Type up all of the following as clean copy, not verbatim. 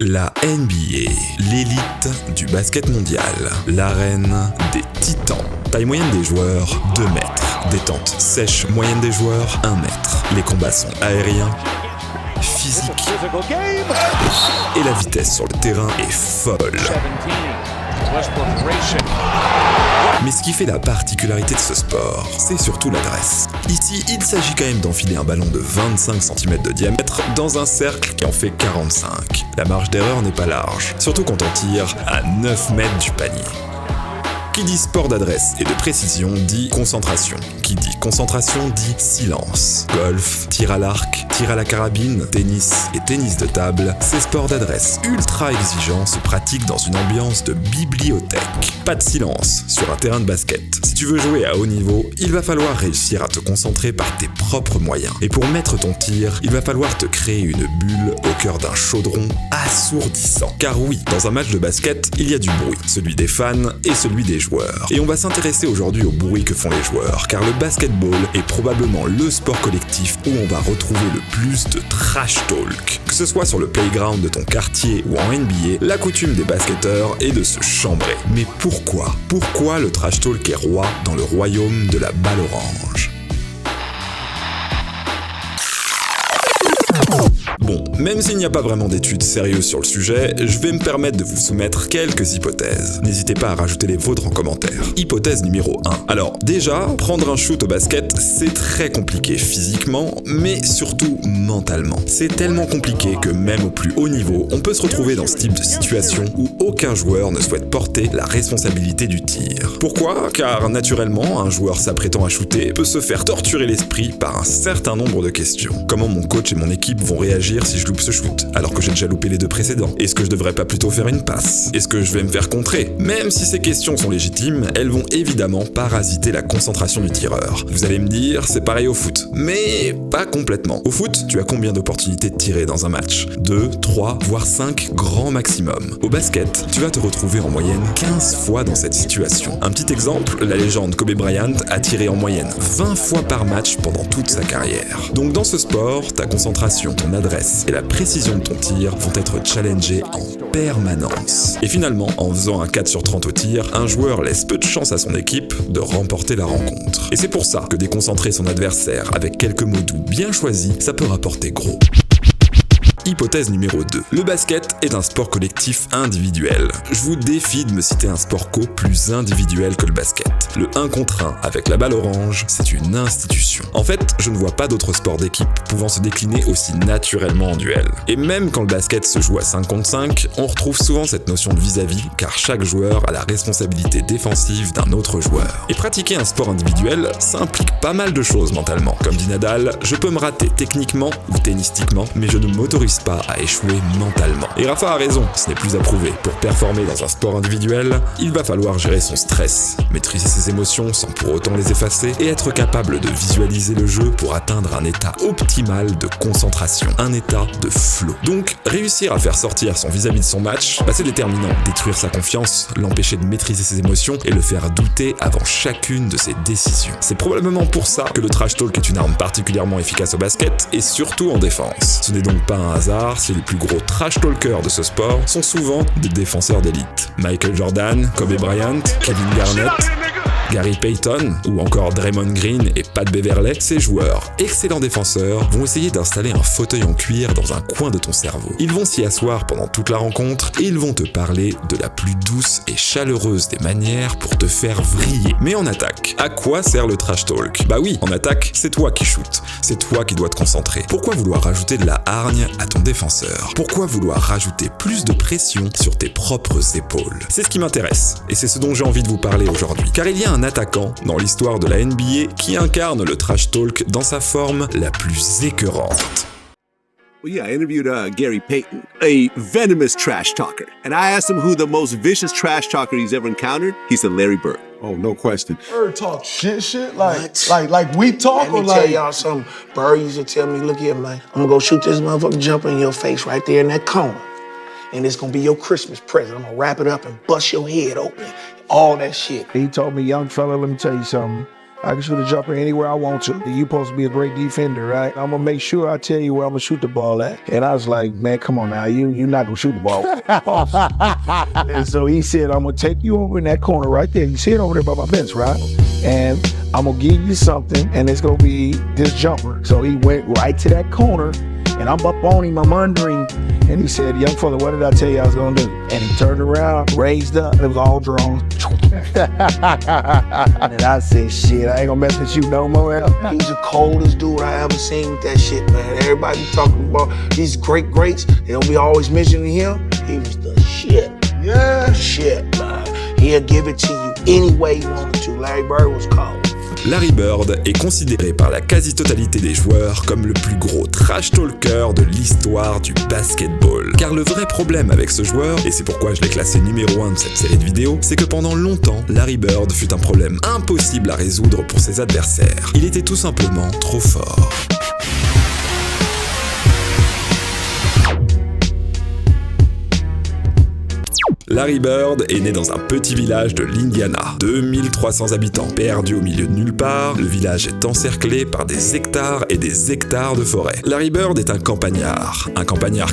La NBA, l'élite du basket mondial, l'arène des titans. Taille moyenne des joueurs, 2 mètres. Détente sèche moyenne des joueurs, 1 mètre. Les combats sont aériens, physiques, et la vitesse sur le terrain est folle. Mais ce qui fait la particularité de ce sport, c'est surtout l'adresse. Ici, il s'agit quand même d'enfiler un ballon de 25 cm de diamètre dans un cercle qui en fait 45. La marge d'erreur n'est pas large, surtout quand on tire à 9 mètres du panier. Qui dit sport d'adresse et de précision dit concentration. Qui dit concentration dit silence. Golf, tir à l'arc, tir à la carabine, tennis et tennis de table, ces sports d'adresse ultra exigeants se pratiquent dans une ambiance de bibliothèque. Pas de silence sur un terrain de basket. Si tu veux jouer à haut niveau, il va falloir réussir à te concentrer par tes propres moyens. Et pour mettre ton tir, il va falloir te créer une bulle au cœur d'un chaudron assourdissant. Car oui, dans un match de basket, il y a du bruit, celui des fans et celui des joueurs. Et on va s'intéresser aujourd'hui au bruit que font les joueurs, car le basketball est probablement le sport collectif où on va retrouver le plus de trash talk. Que ce soit sur le playground de ton quartier ou en NBA, la coutume des basketteurs est de se chambrer. Mais pourquoi ? Pourquoi le trash talk est roi dans le royaume de la balle orange ? Bon, même s'il n'y a pas vraiment d'études sérieuses sur le sujet, je vais me permettre de vous soumettre quelques hypothèses. N'hésitez pas à rajouter les vôtres en commentaire. Hypothèse numéro 1. Alors, déjà, prendre un shoot au basket, c'est très compliqué physiquement, mais surtout mentalement. C'est tellement compliqué que même au plus haut niveau, on peut se retrouver dans ce type de situation où aucun joueur ne souhaite porter la responsabilité du tir. Pourquoi ? Car naturellement, un joueur s'apprêtant à shooter peut se faire torturer l'esprit par un certain nombre de questions. Comment mon coach et mon équipe vont réagir si je loupe ce shoot, alors que j'ai déjà loupé les 2 précédents? Est-ce que je devrais pas plutôt faire une passe? Est-ce que je vais me faire contrer? Même si ces questions sont légitimes, elles vont évidemment parasiter la concentration du tireur. Vous allez me dire, c'est pareil au foot. Mais pas complètement. Au foot, tu as combien d'opportunités de tirer dans un match? 2, 3, voire 5 grand maximum. Au basket, tu vas te retrouver en moyenne 15 fois dans cette situation. Un petit exemple, la légende Kobe Bryant a tiré en moyenne 20 fois par match pendant toute sa carrière. Donc dans ce sport, ta concentration, ton adresse et la précision de ton tir vont être challengés en permanence. Et finalement, en faisant un 4 sur 30 au tir, un joueur laisse peu de chance à son équipe de remporter la rencontre. Et c'est pour ça que déconcentrer son adversaire avec quelques mots doux bien choisis, ça peut rapporter gros. Hypothèse numéro 2. Le basket est un sport collectif individuel. Je vous défie de me citer un sport co plus individuel que le basket. Le 1 contre 1 avec la balle orange, c'est une institution. En fait, je ne vois pas d'autres sports d'équipe pouvant se décliner aussi naturellement en duel. Et même quand le basket se joue à 5 contre 5, on retrouve souvent cette notion de vis-à-vis, car chaque joueur a la responsabilité défensive d'un autre joueur. Et pratiquer un sport individuel, ça implique pas mal de choses mentalement. Comme dit Nadal, je peux me rater techniquement ou tennistiquement, mais je ne m'autorise pas à échouer mentalement. Et Rafa a raison, ce n'est plus à prouver. Pour performer dans un sport individuel, il va falloir gérer son stress, maîtriser ses émotions sans pour autant les effacer, et être capable de visualiser le jeu pour atteindre un état optimal de concentration, un état de flow. Donc, réussir à faire sortir son vis-à-vis de son match, c'est déterminant. Détruire sa confiance, l'empêcher de maîtriser ses émotions et le faire douter avant chacune de ses décisions. C'est probablement pour ça que le trash talk est une arme particulièrement efficace au basket, et surtout en défense. Ce n'est donc pas un hasard si les plus gros trash talkers de ce sport sont souvent des défenseurs d'élite. Michael Jordan, Kobe Bryant, Kevin Garnett, Gary Payton ou encore Draymond Green et Pat Beverley, ces joueurs, excellents défenseurs, vont essayer d'installer un fauteuil en cuir dans un coin de ton cerveau. Ils vont s'y asseoir pendant toute la rencontre et ils vont te parler de la plus douce et chaleureuse des manières pour te faire vriller. Mais en attaque, à quoi sert le trash talk? Bah oui, en attaque, c'est toi qui shootes, c'est toi qui dois te concentrer. Pourquoi vouloir rajouter de la hargne à ton défenseur? Pourquoi vouloir rajouter plus de pression sur tes propres épaules? C'est ce qui m'intéresse et c'est ce dont j'ai envie de vous parler aujourd'hui. Car il y a un attaquant dans l'histoire de la NBA qui incarne le trash talk dans sa forme la plus écœurante. Well, yeah, I interviewed Gary Payton, a venomous trash talker. And I asked him who the most vicious trash talker he's ever encountered. He said Larry Bird. Oh, no question. Bird talk shit, like we talk. Let me tell y'all something. Bird used to tell me, look here, man, I'm gonna go shoot this motherfucking jumper in your face right there in that corner. And it's gonna be your Christmas present. I'm gonna wrap it up and bust your head open. All that shit. He told me, young fella, let me tell you something. I can shoot a jumper anywhere I want to. You supposed to be a great defender, right? I'm gonna make sure I tell you where I'm gonna shoot the ball at. And I was like, man, come on now, you're not gonna shoot the ball. And so he said, I'm gonna take you over in that corner right there. You see it over there by my bench, right? And I'm gonna give you something, and it's gonna be this jumper. So he went right to that corner, and I'm up on him, I'm under him. And he said, young fella, what did I tell you I was gonna do? And he turned around, raised up, and it was all drawn. And I said, shit, I ain't gonna mess with you no more. He's the coldest dude I ever seen with that shit, man. Everybody talking about these greats, they'll be always mentioning him. He was the shit. Yeah, shit, man. He'll give it to you any way he wanted to. Larry Bird was cold. Larry Bird est considéré par la quasi-totalité des joueurs comme le plus gros trash talker de l'histoire du basketball. Car le vrai problème avec ce joueur, et c'est pourquoi je l'ai classé numéro 1 de cette série de vidéos, c'est que pendant longtemps, Larry Bird fut un problème impossible à résoudre pour ses adversaires. Il était tout simplement trop fort. Larry Bird est né dans un petit village de l'Indiana, 2300 habitants, perdu au milieu de nulle part, le village est encerclé par des hectares et des hectares de forêt. Larry Bird est un campagnard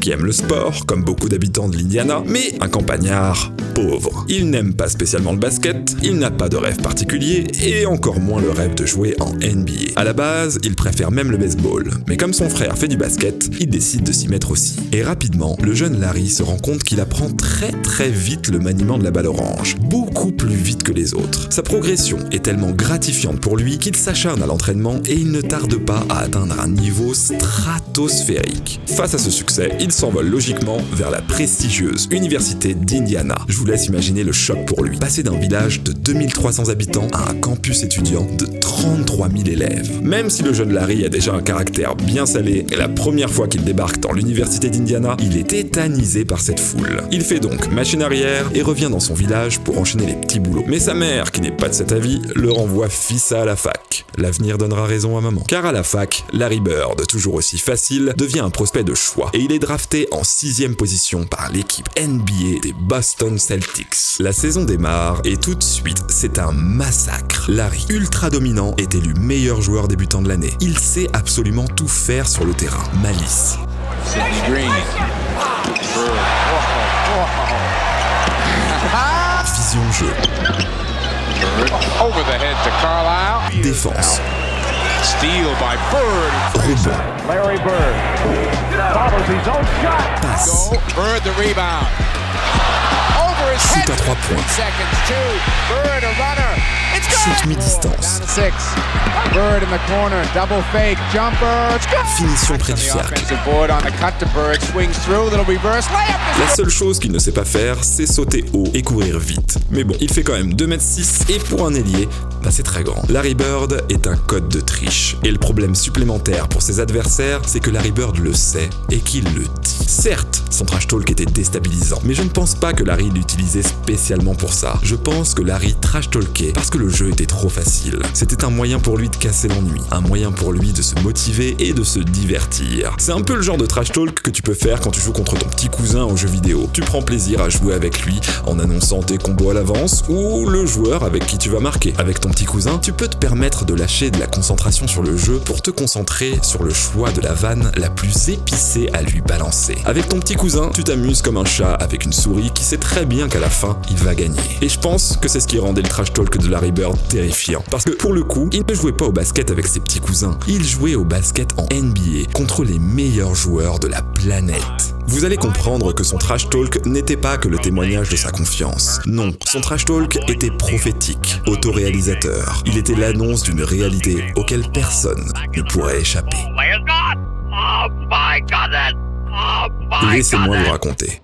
qui aime le sport, comme beaucoup d'habitants de l'Indiana, mais un campagnard pauvre. Il n'aime pas spécialement le basket, il n'a pas de rêve particulier, et encore moins le rêve de jouer en NBA. À la base, il préfère même le baseball, mais comme son frère fait du basket, il décide de s'y mettre aussi. Et rapidement, le jeune Larry se rend compte qu'il apprend très vite le maniement de la balle orange, beaucoup plus vite que les autres. Sa progression est tellement gratifiante pour lui qu'il s'acharne à l'entraînement et il ne tarde pas à atteindre un niveau stratosphérique. Face à ce succès, il s'envole logiquement vers la prestigieuse Université d'Indiana. Je vous laisse imaginer le choc pour lui. Passer d'un village de 2300 habitants à un campus étudiant de 33 000 élèves. Même si le jeune Larry a déjà un caractère bien salé, et la première fois qu'il débarque dans l'Université d'Indiana, il est tétanisé par cette foule. Il fait donc machine arrière et revient dans son village pour enchaîner les petits boulots. Mais sa mère, qui n'est pas de cet avis, le renvoie fissa à la fac. L'avenir donnera raison à maman. Car à la fac, Larry Bird, toujours aussi facile, devient un prospect de choix et il est drafté en 6e position par l'équipe NBA des Boston Celtics. La saison démarre et tout de suite, c'est un massacre. Larry, ultra dominant, est élu meilleur joueur débutant de l'année. Il sait absolument tout faire sur le terrain. Malice. Sidney Green. Vision jeu. Over the head to Carlisle. Défense. Steal by Bird. Rebond. Larry Bird follows his own shot. Passe. Go. Bird the rebound. Over his Shoot head. à 3 points. Seconds. Two. Bird a runner. It's good. Shoot mi-distance. 6. Bird in the corner. Double fake. Jumper. It's good. Finition près du The cercle. offensive board on the cut to Bird. Swings through. Little reverse. Layup. La seule chose qu'il ne sait pas faire, c'est sauter haut et courir vite. Mais bon, il fait quand même 2m6 et pour un ailier, c'est très grand. Larry Bird est un code de triche. Et le problème supplémentaire pour ses adversaires, c'est que Larry Bird le sait et qu'il le dit. Certes, son trash talk était déstabilisant, mais je ne pense pas que Larry l'utilisait spécialement pour ça. Je pense que Larry trash talkait parce que le jeu était trop facile. C'était un moyen pour lui de casser l'ennui, un moyen pour lui de se motiver et de se divertir. C'est un peu le genre de trash talk que tu peux faire quand tu joues contre ton petit cousin au jeu vidéo. Tu prends plaisir à jouer avec lui en annonçant tes combos à l'avance ou le joueur avec qui tu vas marquer. Avec ton petit cousin, tu peux te permettre de lâcher de la concentration sur le jeu pour te concentrer sur le choix de la vanne la plus épicée à lui balancer. Avec ton petit cousin, tu t'amuses comme un chat avec une souris qui sait très bien qu'à la fin, il va gagner. Et je pense que c'est ce qui rendait le trash talk de Larry Bird terrifiant. Parce que pour le coup, il ne jouait pas au basket avec ses petits cousins, il jouait au basket en NBA contre les meilleurs joueurs de la planète. Vous allez comprendre que son trash talk n'était pas que le témoignage de sa confiance. Non, son trash talk était prophétique, autoréalisateur. Il était l'annonce d'une réalité auquel personne ne pourrait échapper. Laissez-moi vous raconter.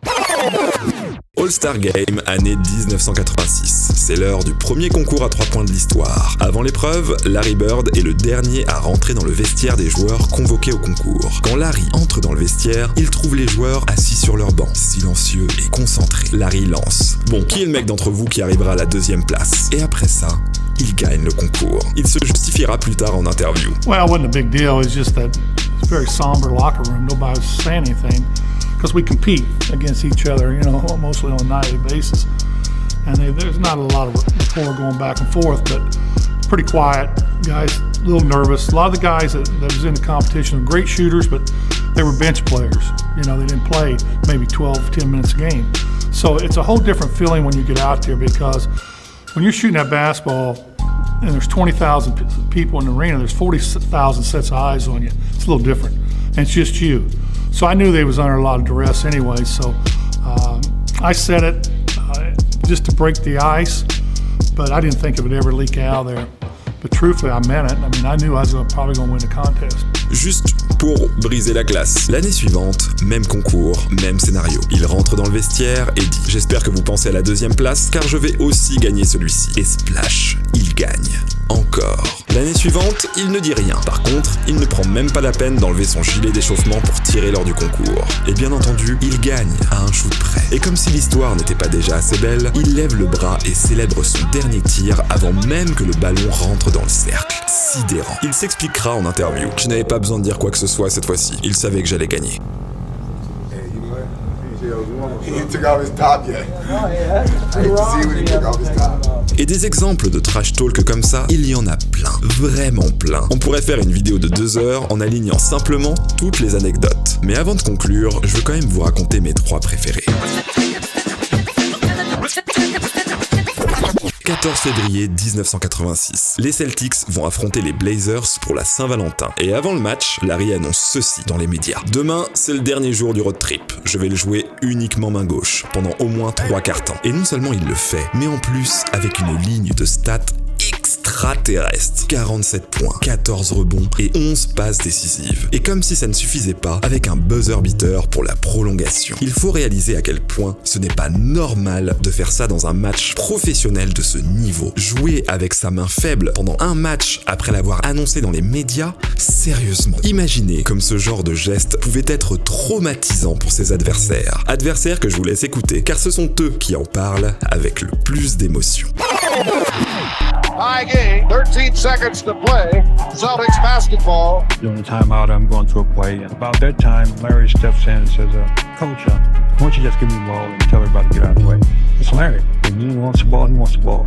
All-Star Game, année 1986. C'est l'heure du premier concours à 3 points de l'histoire. Avant l'épreuve, Larry Bird est le dernier à rentrer dans le vestiaire des joueurs convoqués au concours. Quand Larry entre dans le vestiaire, il trouve les joueurs assis sur leur banc, silencieux et concentrés. Larry lance. Bon, qui est le mec d'entre vous qui arrivera à la 2e place? Et après ça, il gagne le concours. Il se justifiera plus tard en interview. Well, it wasn't a big deal. It's just that it's a very somber locker room. Nobody was saying anything because we compete against each other, you know, mostly on a nightly basis. And there's not a lot of rapport going back and forth, but pretty quiet guys, a little nervous. A lot of the guys that was in the competition were great shooters, but they were bench players. You know, they didn't play maybe 12, 10 minutes a game. So it's a whole different feeling when you get out there, because when you're shooting that basketball and there's 20,000 people in the arena, there's 40,000 sets of eyes on you. It's a little different, and it's just you. So I knew they was under a lot of duress anyway, so I said it just to break the ice, but I didn't think it would ever leak out there. But truthfully, I meant it. I mean, I knew I was probably going to win the contest. Juste pour briser la glace. L'année suivante, même concours, même scénario. Il rentre dans le vestiaire et dit « J'espère que vous pensez à la deuxième place, car je vais aussi gagner celui-ci. » Et splash, il gagne. Encore. L'année suivante, il ne dit rien. Par contre, il ne prend même pas la peine d'enlever son gilet d'échauffement pour tirer lors du concours. Et bien entendu, il gagne à un shoot près. Et comme si l'histoire n'était pas déjà assez belle, il lève le bras et célèbre son dernier tir avant même que le ballon rentre dans le cercle. Sidérant. Il s'expliquera en interview. Je n'avais pas besoin de dire quoi que ce soit cette fois-ci. Il savait que j'allais gagner. Et des exemples de trash talk comme ça, il y en a plein, vraiment plein. On pourrait faire une vidéo de 2 heures en alignant simplement toutes les anecdotes. Mais avant de conclure, je veux quand même vous raconter mes 3 préférés. 14 février 1986. Les Celtics vont affronter les Blazers pour la Saint-Valentin. Et avant le match, Larry annonce ceci dans les médias. Demain, c'est le dernier jour du road trip. Je vais le jouer uniquement main gauche, pendant au moins 3 quarts temps. Et non seulement il le fait, mais en plus avec une ligne de stats extraterrestre. 47 points, 14 rebonds et 11 passes décisives. Et comme si ça ne suffisait pas, avec un buzzer beater pour la prolongation. Il faut réaliser à quel point ce n'est pas normal de faire ça dans un match professionnel de ce niveau. Jouer avec sa main faible pendant un match après l'avoir annoncé dans les médias, sérieusement. Imaginez comme ce genre de geste pouvait être traumatisant pour ses adversaires. Adversaires que je vous laisse écouter, car ce sont eux qui en parlent avec le plus d'émotion. High game, 13 seconds to play. Celtics basketball. During the timeout, I'm going through a play. And about that time, Larry steps in and says, Coach, why don't you just give me the ball and tell everybody to get out of the way? It's Larry. If he wants the ball, he wants the ball.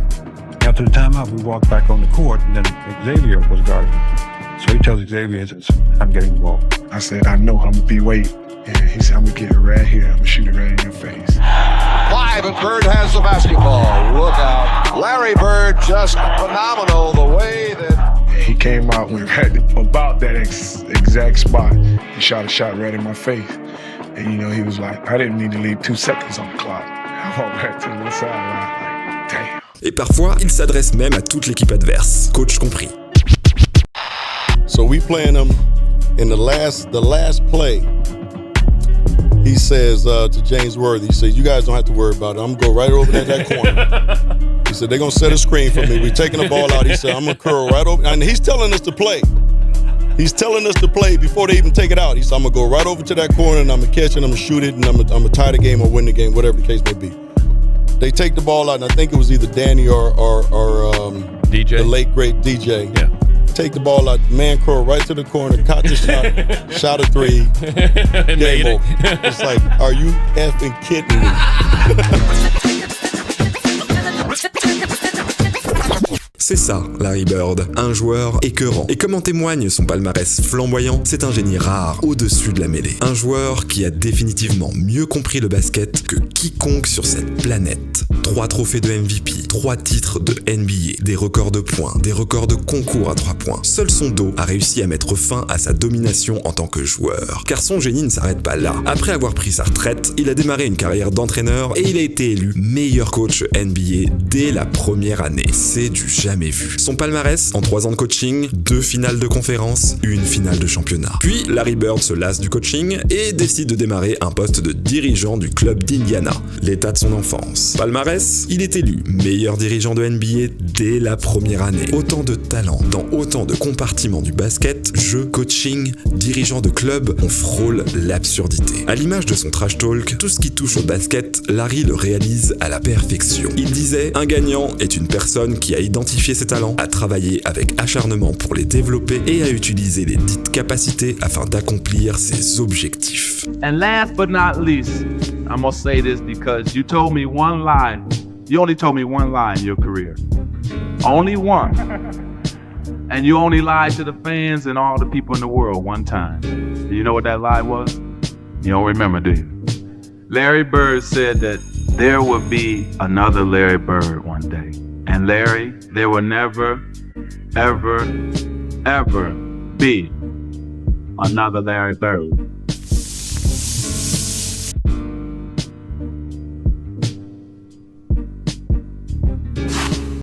After the timeout, we walked back on the court, and then Xavier was guarding him. So he tells Xavier, he says, I'm getting the ball. I said, I know I'm going to be waiting. And he said, I'm going to get it right here. I'm going to shoot it right in your face. 5 and Bird has the basketball. Look out. Larry Bird just phenomenal the way that... He came out when right about that exact spot. He shot a shot right in my face. And, you know, he was like, I didn't need to leave 2 seconds on the clock. I walked back to the sideline like, damn. Et parfois, il s'adresse même à toute l'équipe adverse, coach compris. So we playing them in the last play. He says to James Worthy, he says, you guys don't have to worry about it. I'm going to go right over that corner. He said, they're going to set a screen for me. We're taking the ball out. He said, I'm going to curl right over. And he's telling us to play. He's telling us to play before they even take it out. He said, I'm going to go right over to that corner, and I'm going to catch it, and I'm going to shoot it, and I'm going to tie the game or win the game, whatever the case may be. They take the ball out, and I think it was either Danny or DJ, the late, great DJ. Yeah. Take the ball out, man curl right to the corner, caught the shot, shot a 3, game over. It's like, are you effing kidding me? C'est ça, Larry Bird, un joueur écœurant. Et comme en témoigne son palmarès flamboyant, c'est un génie rare au-dessus de la mêlée. Un joueur qui a définitivement mieux compris le basket que quiconque sur cette planète. 3 trophées de MVP, 3 titres de NBA, des records de points, des records de concours à 3 points. Seul son dos a réussi à mettre fin à sa domination en tant que joueur. Car son génie ne s'arrête pas là. Après avoir pris sa retraite, il a démarré une carrière d'entraîneur et il a été élu meilleur coach NBA dès la première année. C'est du jamais vu. Son palmarès, en 3 ans de coaching, 2 finales de conférence, 1 finale de championnat. Puis Larry Bird se lasse du coaching et décide de démarrer un poste de dirigeant du club d'Indiana, l'état de son enfance. Palmarès, il est élu meilleur dirigeant de NBA dès la première année. Autant de talent dans autant de compartiments du basket, jeu, coaching, dirigeant de club, on frôle l'absurdité. À l'image de son trash talk, tout ce qui touche au basket, Larry le réalise à la perfection. Il disait, un gagnant est une personne qui a identifié ses talents, a travaillé avec acharnement pour les développer et a utilisé les dites capacités afin d'accomplir ses objectifs. And last but not least, I must say this because you told me one lie. You only told me one lie in your career. Only one. And you only lied to the fans and all the people in the world one time. Do you know what that lie was? You don't remember, do you? Larry Bird said that there would be another Larry Bird one day. And Larry, there will never, ever, ever be another Larry Bird.